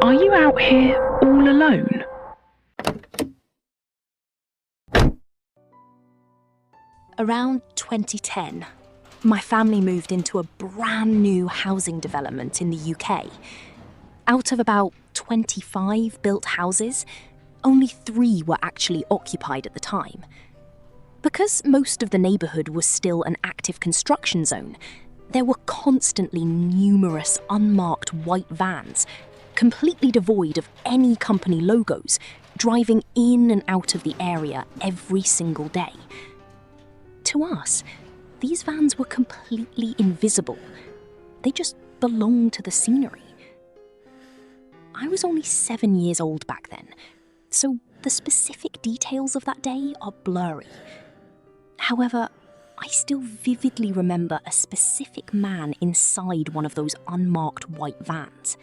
Are you out here all alone? Around 2010, my family moved into a brand new housing development in the UK. Out of about 25 built houses, only 3 were actually occupied at the time. Because most of the neighbourhood was still an active construction zone, there were constantly numerous unmarked white vans, completely devoid of any company logos, driving in and out of the area every single day. To us, these vans were completely invisible. They just belonged to the scenery. I was only 7 years old back then, so the specific details of that day are blurry. However, I still vividly remember a specific man inside one of those unmarked white vans.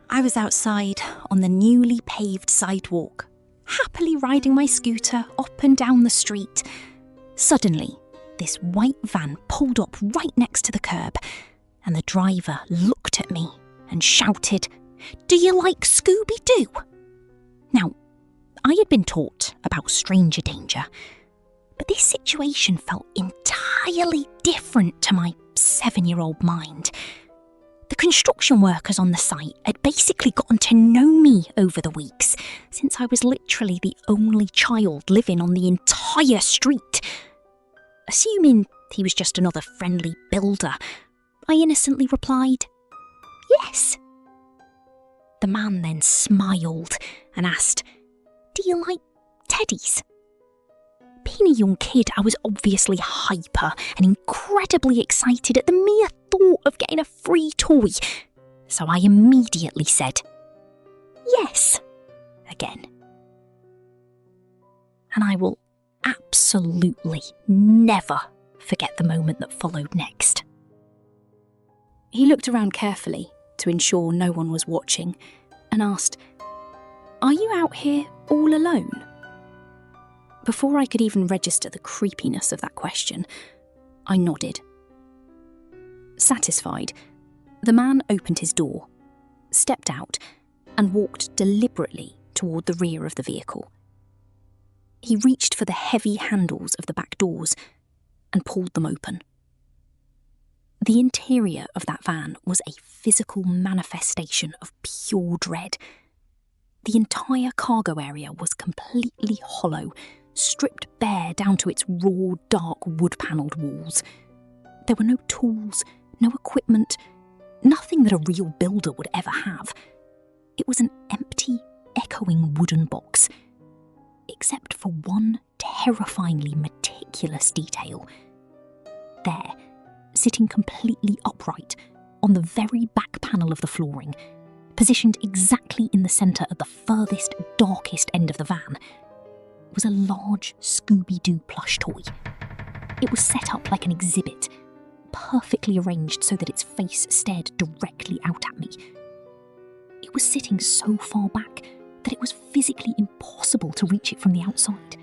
I was outside on the newly paved sidewalk, happily riding my scooter up and down the street. Suddenly, this white van pulled up right next to the curb, and the driver looked at me and shouted, "Do you like Scooby-Doo?" Now, I had been taught about stranger danger, but this situation felt entirely different to my 7-year-old mind. The construction workers on the site had basically gotten to know me over the weeks, since I was literally the only child living on the entire street. Assuming he was just another friendly builder, I innocently replied, "Yes." The man then smiled and asked, "Do you like teddies?" Being a young kid, I was obviously hyper and incredibly excited at the mere thought of getting a free toy, so I immediately said, "Yes," again. And I will absolutely never forget the moment that followed next. He looked around carefully to ensure no one was watching and asked, "Are you out here all alone?" Before I could even register the creepiness of that question, I nodded. Satisfied, the man opened his door, stepped out, and walked deliberately toward the rear of the vehicle. He reached for the heavy handles of the back doors and pulled them open. The interior of that van was a physical manifestation of pure dread. The entire cargo area was completely hollow, stripped bare down to its raw, dark, wood-panelled walls. There were no tools, no equipment, nothing that a real builder would ever have. It was an empty, echoing wooden box, except for one terrifyingly meticulous detail. There, sitting completely upright, on the very back panel of the flooring, positioned exactly in the centre at the furthest, darkest end of the van, was a large Scooby-Doo plush toy. It was set up like an exhibit, perfectly arranged so that its face stared directly out at me. It was sitting so far back that it was physically impossible to reach it from the outside.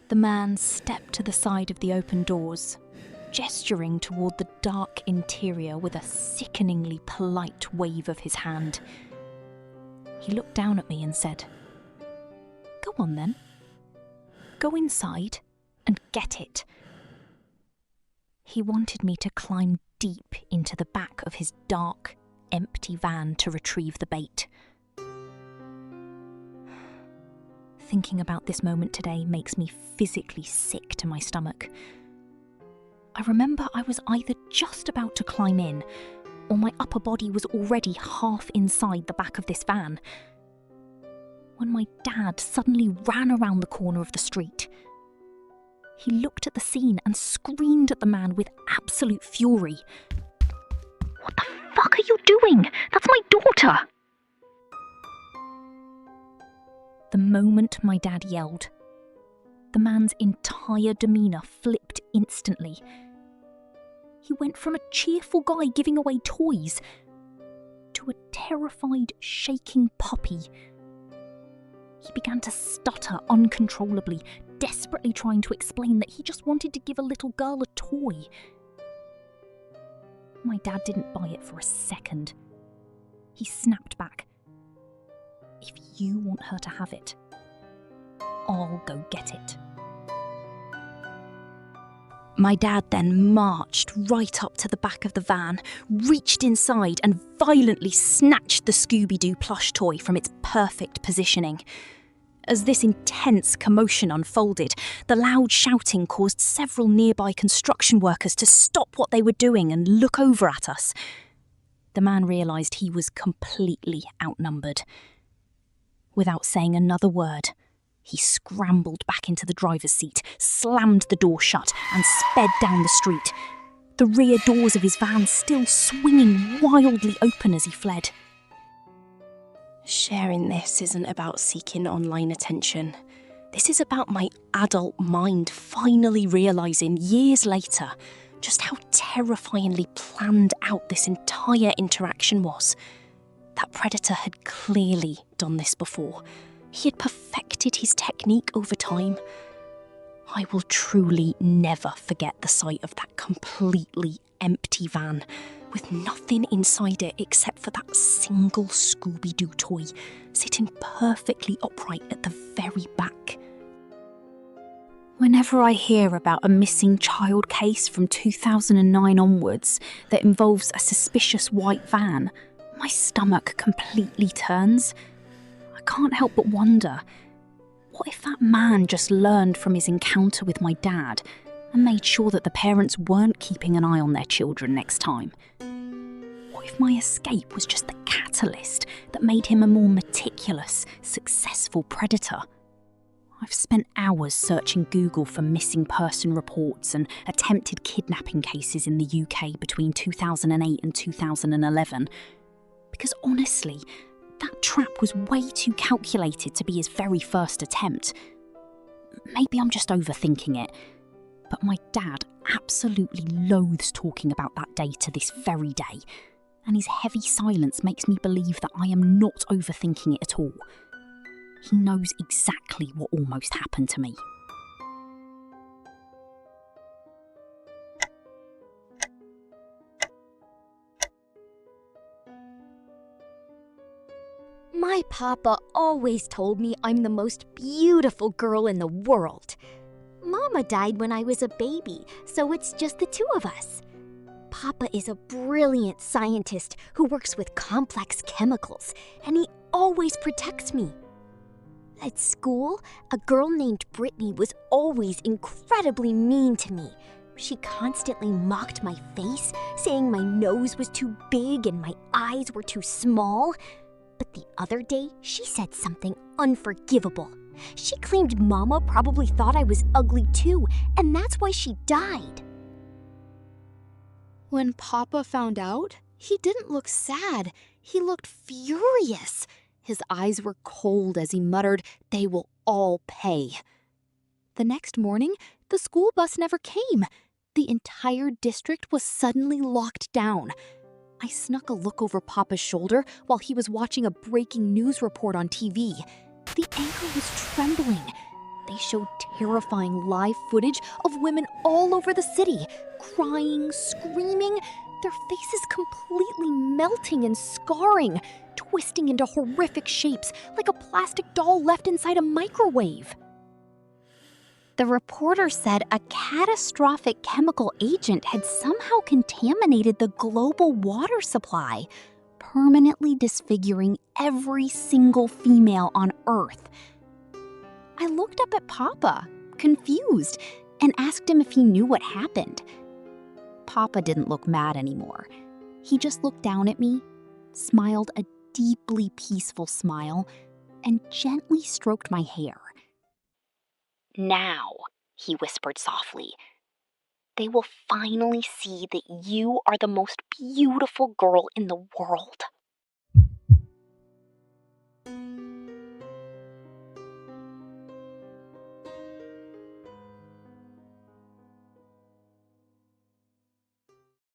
The man stepped to the side of the open doors, gesturing toward the dark interior with a sickeningly polite wave of his hand. He looked down at me and said, "Go on then. Go inside and get it." He wanted me to climb deep into the back of his dark, empty van to retrieve the bait. Thinking about this moment today makes me physically sick to my stomach. I remember I was either just about to climb in, or my upper body was already half inside the back of this van, when my dad suddenly ran around the corner of the street. He looked at the scene and screamed at the man with absolute fury. "What the fuck are you doing? That's my daughter!" The moment my dad yelled, the man's entire demeanour flipped instantly. He went from a cheerful guy giving away toys to a terrified, shaking puppy. He began to stutter uncontrollably, desperately trying to explain that he just wanted to give a little girl a toy. My dad didn't buy it for a second. He snapped back. "If you want her to have it, I'll go get it." My dad then marched right up to the back of the van, reached inside and violently snatched the Scooby-Doo plush toy from its perfect positioning. As this intense commotion unfolded, the loud shouting caused several nearby construction workers to stop what they were doing and look over at us. The man realised he was completely outnumbered. Without saying another word, he scrambled back into the driver's seat, slammed the door shut, and sped down the street, the rear doors of his van still swinging wildly open as he fled. Sharing this isn't about seeking online attention. This is about my adult mind finally realising years later just how terrifyingly planned out this entire interaction was. That predator had clearly done this before. He had perfected his technique over time. I will truly never forget the sight of that completely empty van, with nothing inside it except for that single Scooby-Doo toy, sitting perfectly upright at the very back. Whenever I hear about a missing child case from 2009 onwards that involves a suspicious white van, my stomach completely turns. I can't help but wonder, what if that man just learned from his encounter with my dad and made sure that the parents weren't keeping an eye on their children next time? What if my escape was just the catalyst that made him a more meticulous, successful predator? I've spent hours searching Google for missing person reports and attempted kidnapping cases in the UK between 2008 and 2011, because honestly, that trap was way too calculated to be his very first attempt. Maybe I'm just overthinking it, but my dad absolutely loathes talking about that day to this very day, and his heavy silence makes me believe that I am not overthinking it at all. He knows exactly what almost happened to me. My papa always told me I'm the most beautiful girl in the world. Mama died when I was a baby, so it's just the two of us. Papa is a brilliant scientist who works with complex chemicals, and he always protects me. At school, a girl named Brittany was always incredibly mean to me. She constantly mocked my face, saying my nose was too big and my eyes were too small. But the other day, she said something unforgivable. She claimed Mama probably thought I was ugly too, and that's why she died. When Papa found out, he didn't look sad. He looked furious. His eyes were cold as he muttered, "They will all pay." The next morning, the school bus never came. The entire district was suddenly locked down. I snuck a look over Papa's shoulder while he was watching a breaking news report on TV. The anchor was trembling. They showed terrifying live footage of women all over the city, crying, screaming, their faces completely melting and scarring, twisting into horrific shapes like a plastic doll left inside a microwave. The reporter said a catastrophic chemical agent had somehow contaminated the global water supply, permanently disfiguring every single female on Earth. I looked up at Papa, confused, and asked him if he knew what happened. Papa didn't look mad anymore. He just looked down at me, smiled a deeply peaceful smile, and gently stroked my hair. "Now," he whispered softly, "they will finally see that you are the most beautiful girl in the world."